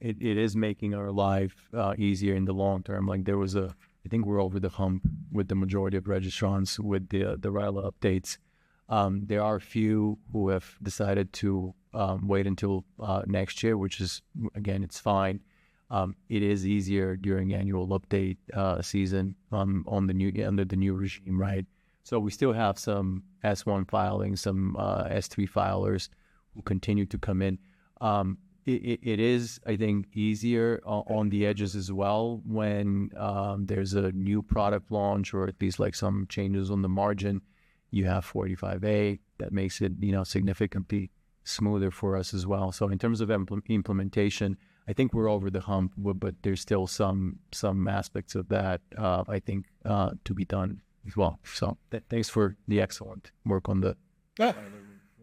it is making our life easier in the long term. Like I think we're over the hump with the majority of registrants with the RILA updates. There are a few who have decided to wait until next year, which is, again, it's fine. It is easier during annual update season under the new regime, right? So we still have some S1 filings, some S3 filers who continue to come in. It is, I think, easier on the edges as well when there's a new product launch, or at least like some changes on the margin. You have 45A that makes it, significantly smoother for us as well. So in terms of implementation, I think we're over the hump, but there's still some aspects of that, I think, to be done as well. So thanks for the excellent work on the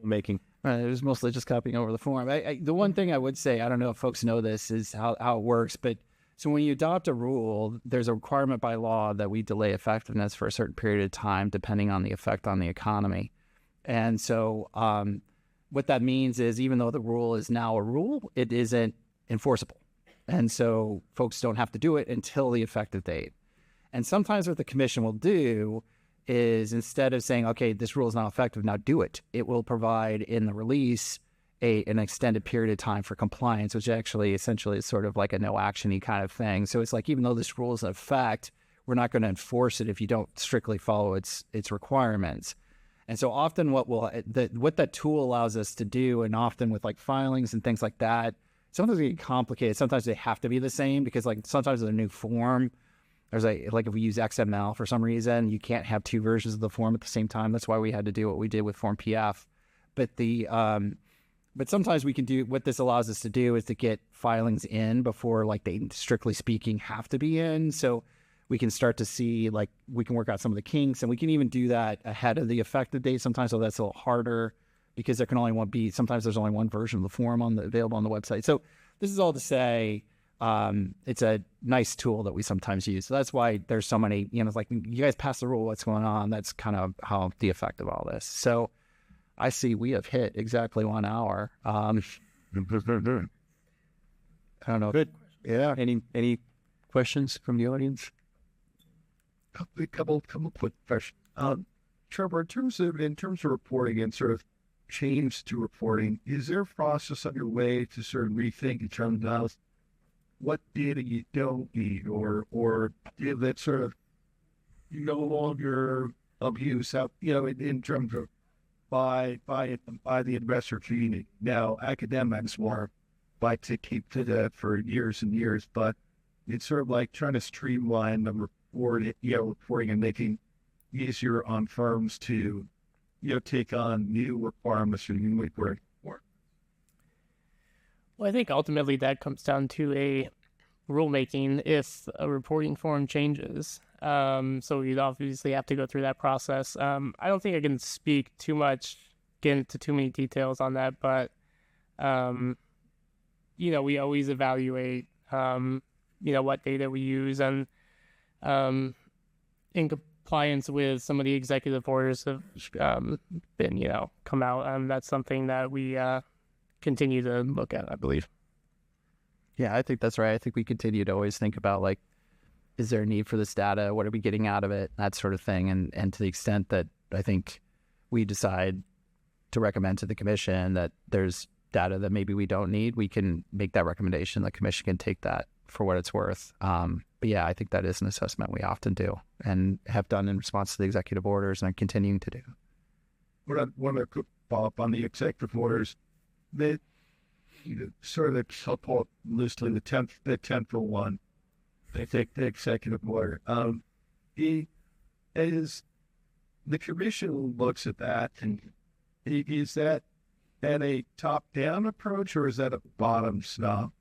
making. It was mostly just copying over the form. The one thing I would say, I don't know if folks know this, is how it works, but so when you adopt a rule, there's a requirement by law that we delay effectiveness for a certain period of time, depending on the effect on the economy. And so what that means is, even though the rule is now a rule, it isn't enforceable. And so folks don't have to do it until the effective date. And sometimes what the Commission will do is, instead of saying, okay, this rule is not effective, now do it, it will provide in the release an extended period of time for compliance, which actually essentially is sort of like a no action-y kind of thing. So it's like, even though this rule is in effect, we're not going to enforce it if you don't strictly follow its requirements. And so often what that tool allows us to do, and often with like filings and things like that, sometimes they get complicated. Sometimes they have to be the same because like sometimes in a new form, there's like if we use XML for some reason, you can't have two versions of the form at the same time. That's why we had to do what we did with Form PF. But but sometimes we can do what this allows us to do is to get filings in before like they strictly speaking have to be in. So we can start to see like we can work out some of the kinks, and we can even do that ahead of the effective date sometimes. So that's a little harder because there can only sometimes there's only one version of the form available on the website. So this is all to say it's a nice tool that we sometimes use. So that's why there's so many, it's like you guys pass the rule, what's going on? That's kind of how the effect of all this. So I see we have hit exactly 1 hour. I don't know. Good. Yeah. Any questions from the audience? A couple quick questions. Trevor, in terms of reporting and sort of change to reporting, is there a process underway to sort of rethink in terms of what data you don't need or data that sort of no longer of use out, in terms of by the investor community? Now, academics like to keep to that for years and years, but it's sort of like trying to streamline the reporting and making easier on firms to, take on new requirements for new reporting. Well, I think ultimately that comes down to a rulemaking if a reporting form changes. So you'd obviously have to go through that process. I don't think I can speak too much, get into too many details on that, but, we always evaluate, what data we use, and in compliance with some of the executive orders have been, come out. That's something that we continue to look at, I believe. Yeah, I think that's right. I think we continue to always think about like, is there a need for this data? What are we getting out of it? That sort of thing. And to the extent that I think we decide to recommend to the commission that there's data that maybe we don't need, we can make that recommendation. The commission can take that for what it's worth. But yeah, I think that is an assessment we often do and have done in response to the executive orders and are continuing to do. One of the follow-up on the executive orders, that sort of the so-called loosely the 10th one, they take the executive order. As the commission looks at that, and is that a top-down approach or is that a bottom-up?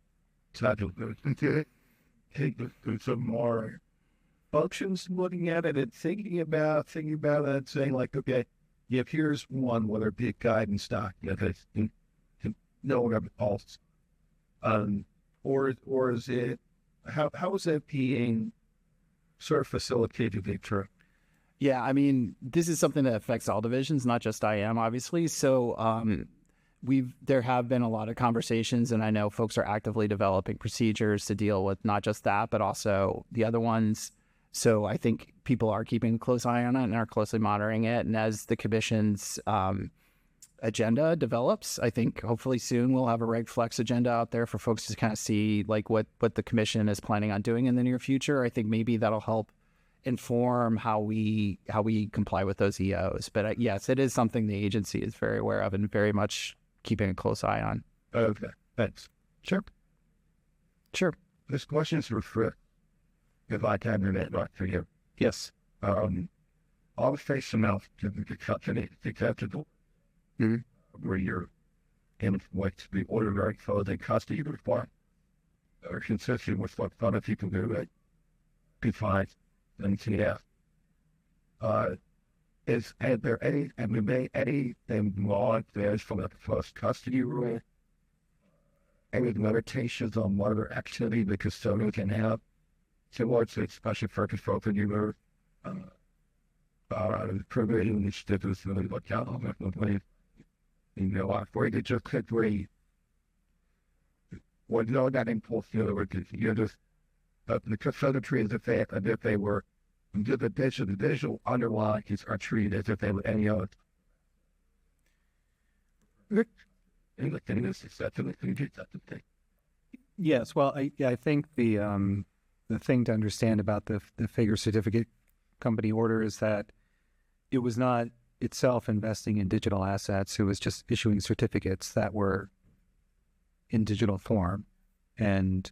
Some more functions looking at it and thinking about it, saying like, okay, if here's one, whether it be a guidance document, to know whatever else, or is it how is that being sort of facilitated through? Yeah, I mean, this is something that affects all divisions, not just IM, obviously. So there have been a lot of conversations, and I know folks are actively developing procedures to deal with not just that, but also the other ones. So I think people are keeping a close eye on it and are closely monitoring it. And as the commission's agenda develops, I think hopefully soon we'll have a Reg Flex agenda out there for folks to kind of see like what the commission is planning on doing in the near future. I think maybe that'll help inform how we comply with those EOs. But yes, it is something the agency is very aware of and very much keeping a close eye on. Okay, thanks. Sure. This question is for if I can relate right for you. Yes. All face enough to the company acceptable, where you're in what the ordinary code and custody requirement are consistent with what other people do at P5 and TF. Have we made anything law there's from the first custody rule? Any limitations on what other activity the custodian can have towards the special purpose for open humor? Provision which differs from what Calvin where they just could read. Well, no, that impulse, you're just the custodian is if they were the visual underlines are treated as if they were any other. Yes, well, I think the thing to understand about the Fager certificate company order is that it was not itself investing in digital assets. It was just issuing certificates that were in digital form. And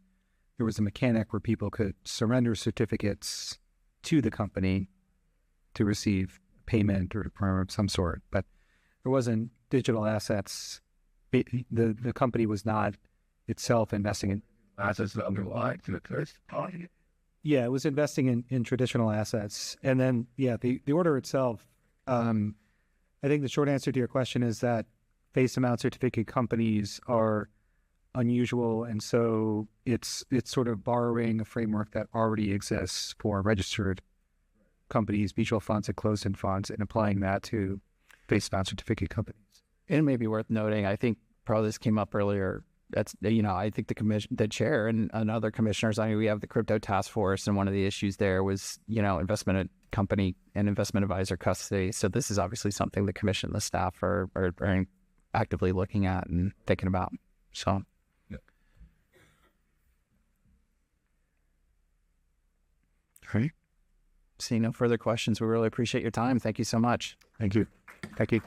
there was a mechanic where people could surrender certificates to the company to receive payment or of some sort, but there wasn't digital assets. The company was not itself investing in Assets that underlie to the first. Yeah, it was investing in traditional assets. And then, yeah, the order itself, I think the short answer to your question is that face amount certificate companies are unusual. And so it's sort of borrowing a framework that already exists for registered companies, mutual funds and closed-end funds, and applying that to face amount certificate companies. And it may be worth noting, I think probably this came up earlier. That's, I think the chair and other commissioners, we have the crypto task force, and one of the issues there was, investment company and investment advisor custody. So this is obviously something the commission and the staff are actively looking at and thinking about. So. Yeah. Great. Seeing no further questions, we really appreciate your time. Thank you so much. Thank you. Thank you.